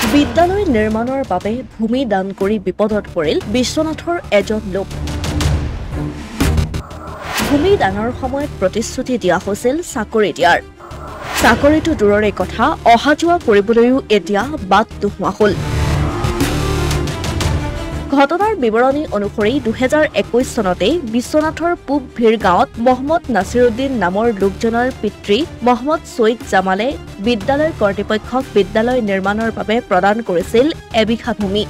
বিদ্যালয় নিৰ্মাণৰ বাবে ভূমি দান কৰি বিপদত পৰিল বিশ্বনাথৰ এজন লোক। ভূমি দানৰ সময়ত প্ৰতিশ্ৰুতি দিয়া হৈছিল চাকৰি দিয়াৰ। চাকৰিটো দূৰৰে কথা, অহা যোৱা কৰিবলৈও এতিয়া বাট নোহোৱা হ'ল। ঘটনাৰ বিৱৰণী অনুসৰি 2021 চনতে বিশ্বনাথৰ পূব ভিৰ গাঁৱত মহম্মদ নাছিৰুদ্দিন নামৰ লোকজনৰ পিতৃ মহম্মদ ছৈয়দ জামালে বিদ্যালয় কৰ্তৃপক্ষক বিদ্যালয় নিৰ্মাণৰ বাবে প্ৰদান কৰিছিল এবিঘা ভূমি,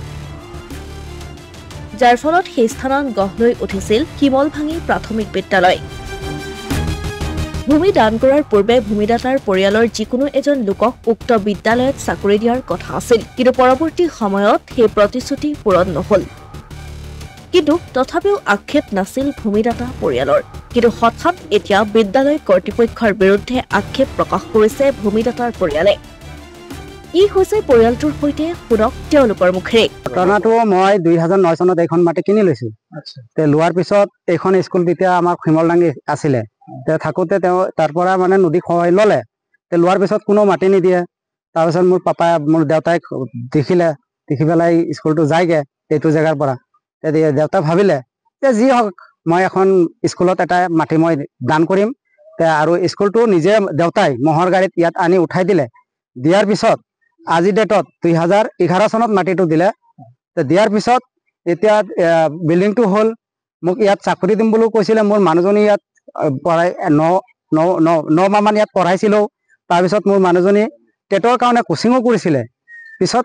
যাৰ ফলত সেই স্থানত গঢ় লৈ উঠিছিল শিমলভাঙি প্ৰাথমিক বিদ্যালয়। ভূমি দান কৰাৰ পূৰ্বে ভূমিদাতাৰ পৰিয়ালৰ যিকোনো এজন লোকক উক্ত বিদ্যালয়ত চাকৰি দিয়াৰ কথা আছিল, কিন্তু পৰৱৰ্তী সময়ত সেই প্ৰতিশ্ৰুতি পূৰণ নহল। কিন্তু তথাপিও আক্ষেপ নাছিল ভূমিদাতা পৰিয়ালৰ। কিন্তু হঠাৎ এতিয়া বিদ্যালয় কৰ্তৃপক্ষৰ বিৰুদ্ধে আক্ষেপ প্ৰকাশ কৰিছে ভূমিদাতাৰ পৰিয়ালে। কি হৈছে পৰিয়ালটোৰ সৈতে শুনক তেওঁলোকৰ মুখেৰে। ঘটনাটো মই 2009 চনত এইখন মাটি কিনি লৈছো। লোৱাৰ পিছত এইখন স্কুল তেতিয়া আমাৰ শিমলডাঙ্গি আছিলে। থাকোঁতে তেওঁ তাৰ পৰা মানে নদী খহাই ল'লে। লোৱাৰ পিছত কোনো মাটি নিদিয়ে। তাৰপিছত মোৰ দেউতাই দেখি পেলাই স্কুলটো যায়গে এইটো জেগাৰ পৰা। দেউতাই ভাবিলে যে যি হওক মই এখন স্কুলত এটা মাটি মই দান কৰিম। আৰু স্কুলটো নিজে দেউতাই মহৰ গাড়ীত ইয়াত আনি উঠাই দিলে। দিয়াৰ পিছত আজি ডেটত 2011 চনত মাটিটো দিলে। দিয়াৰ পিছত এতিয়া বিল্ডিংটো হ'ল। মোক ইয়াত চাকৰি দিম বুলিও কৈছিলে। মোৰ মানুহজনী ইয়াত পঢ়াই 9 মাহমান ইয়াত পঢ়াইছিলো। তাৰপিছত মোৰ মানুহজনী টেটৰ কাৰণে কোচিঙো কৰিছিলে। পিছত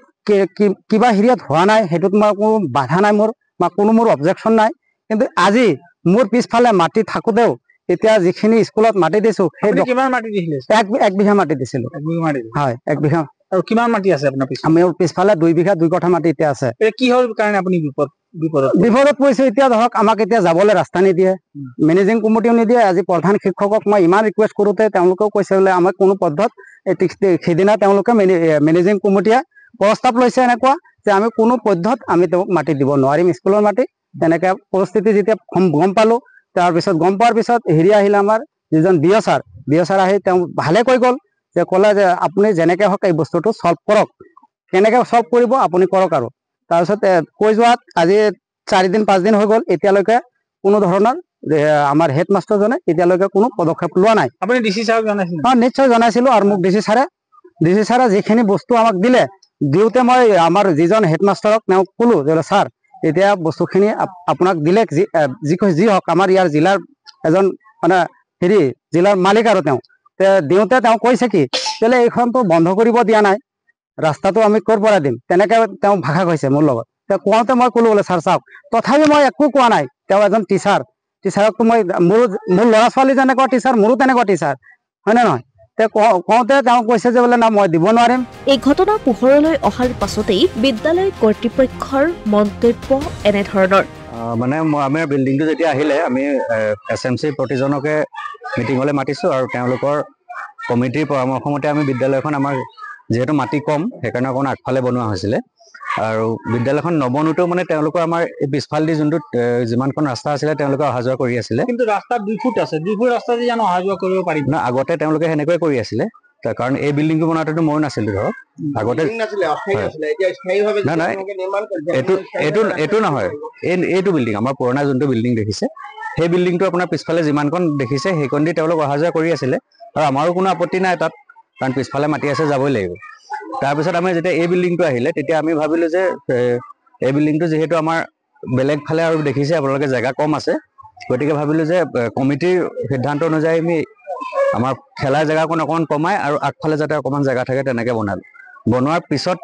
কিবা হেৰিয়াত হোৱা নাই, সেইটোত মই কোনো বাধা নাই, মোৰ অবজেকশ্যন নাই। কিন্তু আজি মোৰ পিছফালে মাটি থাকোঁতেও এতিয়া যিখিনি স্কুলত মাটি দিছো সেই কিমান মাটি দিছিলে? 1 বিঘা মাটি দিছিলো। হয়, 1 বিঘা। আৰু কিমান মাটি আছে আপোনাৰ পিছত? মোৰ পিছফালে 2 বিঘা 2 কঠা মাটি এতিয়া আছে। কি হ'ল কাৰণে আপুনি বিপদত পৰিছো? এতিয়া ধৰক আমাক এতিয়া যাবলৈ ৰাস্তা নিদিয়ে, মেনেজিং কমিটিও নিদিয়ে। আজি প্ৰধান শিক্ষকক মই ইমান ৰিকুৱেষ্ট কৰোঁতে তেওঁলোকেও কৈছে বোলে আমাক কোনো পদ্ধত। সেইদিনা তেওঁলোকে মেনেজিং কমিটিয়ে প্ৰস্তাৱ লৈছে এনেকুৱা যে আমি কোনো পদ্ধত আমি তেওঁক মাটি দিব নোৱাৰিম, স্কুলৰ মাটি। তেনেকে পৰিস্থিতি যেতিয়া গম পালো, তাৰপিছত গম পোৱাৰ পিছত হেৰি আহিলে আমাৰ যিজন বিঅ' ছাৰ আহি তেওঁ ভালে কৈ গ'ল যে ক'লে যে আপুনি যেনেকে হওক এই বস্তুটো চল্ভ কৰক, কেনেকে চল্ভ কৰিব আপুনি কৰক। আৰু তাৰপিছত কৈ যোৱাত আজি 4 দিন 5 দিন হৈ গ'ল, এতিয়ালৈকে কোনো ধৰণৰ আমাৰ হেডমাষ্টাৰজনে এতিয়ালৈকে কোনো পদক্ষেপ লোৱা নাই। আপুনি ডিচি ছাৰক জনাইছিল? নিশ্চয় জনাইছিলো। আৰু মোক ডিচি ছাৰে যিখিনি বস্তু আমাক দিওঁতে মই আমাৰ যিজন হেডমাষ্টাৰক তেওঁক ক'লো যে ছাৰ এতিয়া বস্তুখিনি আপোনাক দিলে, যি হওক আমাৰ ইয়াৰ জিলাৰ এজন মানে জিলাৰ মালিক আৰু তেওঁ দিওঁতে তেওঁ কৈছে কি বোলে এইখনতো বন্ধ কৰিব দিয়া নাই, ৰাস্তাটো আমি ক'ৰ পৰা দিম, তেনেকে তেওঁ ভাষা কৈছে মোৰ লগত। কওঁতে মই ক'লো বোলে ছাৰ চাওক, তথাপি মই একো কোৱা নাই। তেওঁ এজন টিচাৰকতো মই মোৰ ল'ৰা ছোৱালী যেনেকুৱা টিচাৰ, মোৰো তেনেকুৱা টিচাৰ, হয় নে নহয়? কওঁতে তেওঁ কৈছে যে বোলে না মই দিব নোৱাৰিম। এই ঘটনা পোহৰলৈ অহাৰ পাছতেই বিদ্যালয় কৰ্তৃপক্ষৰ মন্তব্য এনেধৰণৰ। মানে আমাৰ বিল্ডিংটো যেতিয়া আহিলে আমি SMC প্ৰতিজনকে মিটিঙলৈ মাতিছোঁ আৰু তেওঁলোকৰ কমিটিৰ পৰামৰ্শ মতে আমি বিদ্যালয়খন আমাৰ যিহেতু মাটি কম সেইকাৰণে অকণ আগফালে বনোৱা হৈছিলে। আৰু বিদ্যালয়খন নবনোতেও মানে তেওঁলোকৰ আমাৰ এই পিছফালেদি যোনটো যিমানখন ৰাস্তা আছিলে তেওঁলোকে অহা যোৱা কৰি আছিলে। কিন্তু ৰাস্তা 2 ফুট আছে, 2 ফুট ৰাস্তা দি জানো অহা যোৱা কৰিব পাৰিব? না, আগতে তেওঁলোকে সেনেকৈ কৰি আছিলে। কাৰণ এই বিল্ডিংটো বনাওঁতেতো ময়ো নাছিলো ধৰক আগতে। নাই, এইটো নহয়, এইটো বিল্ডিং আমাৰ পুৰণা যোনটো বিল্ডিং দেখিছে সেই বিল্ডিংটো আপোনাৰ পিছফালে যিমানখন দেখিছে সেইখন দি তেওঁলোক অহা যোৱা কৰি আছিলে। আৰু আমাৰো কোনো আপত্তি নাই তাত, কাৰণ পিছফালে মাটি আছে, যাবই লাগিব। তাৰপিছত আমি যেতিয়া এই বিল্ডিংটো আহিলে তেতিয়া আমি ভাবিলো যে এই বিল্ডিংটো যিহেতু আমাৰ বেলেগ ফালে আৰু দেখিছে আপোনালোকে জেগা কম আছে, গতিকে ভাবিলো যে কমিটিৰ সিদ্ধান্ত অনুযায়ী আমি আমাৰ খেলাৰ জেগাকণ অকণমান কমাই আৰু আগফালে যাতে অকণমান জেগা থাকে তেনেকৈ বনালো। বনোৱাৰ পিছত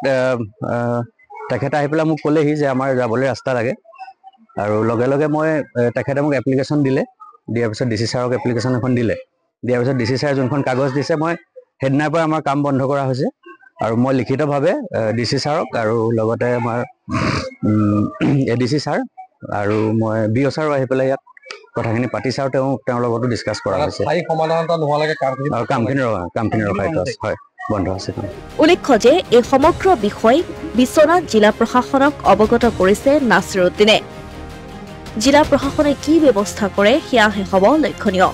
তেখেতে আহি পেলাই মোক ক'লেহি যে আমাৰ যাবলৈ ৰাস্তা লাগে। আৰু লগে লগে মই তেখেতে মোক এপ্লিকেশ্যন দিলে। দিয়াৰ পিছত DC ছাৰক এপ্লিকেশ্যন এখন দিলে। দিয়াৰ পিছত DC ছাৰে যোনখন কাগজ দিছে মই সেইদিনাৰ পৰা আমাৰ কাম বন্ধ কৰা হৈছে। আৰু মই লিখিতভাৱে DC ছাৰক আৰু লগতে আমাৰ ADC ছাৰ আৰু মই BO ছাৰো আহি পেলাই ইয়াত কথাখিনি পাতিছে আৰু তেওঁৰ লগতো ডিছকাছ কৰা হৈছে। কামখিনি ৰখাই থোৱা আছে, হয়, বন্ধ আছে। উল্লেখ্য যে এই সমগ্ৰ বিষয় বিশ্বনাথ জিলা প্ৰশাসনক অৱগত কৰিছে নাছিৰুদ্দিনে। জিলা প্ৰশাসনে কি ব্যৱস্থা কৰে সেয়াহে হ'ব লক্ষণীয়।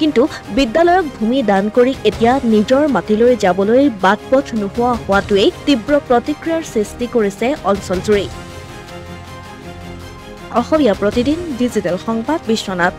কিন্তু বিদ্যালয়ক ভূমি দান কৰি এতিয়া নিজৰ মাটিলৈ যাবলৈ বাট পথ নোহোৱা হোৱাটোৱেই তীব্ৰ প্ৰতিক্ৰিয়াৰ সৃষ্টি কৰিছে অঞ্চলজুৰি। অসমীয়া প্ৰতিদিন ডিজিটেল সংবাদ বিশ্বনাথ।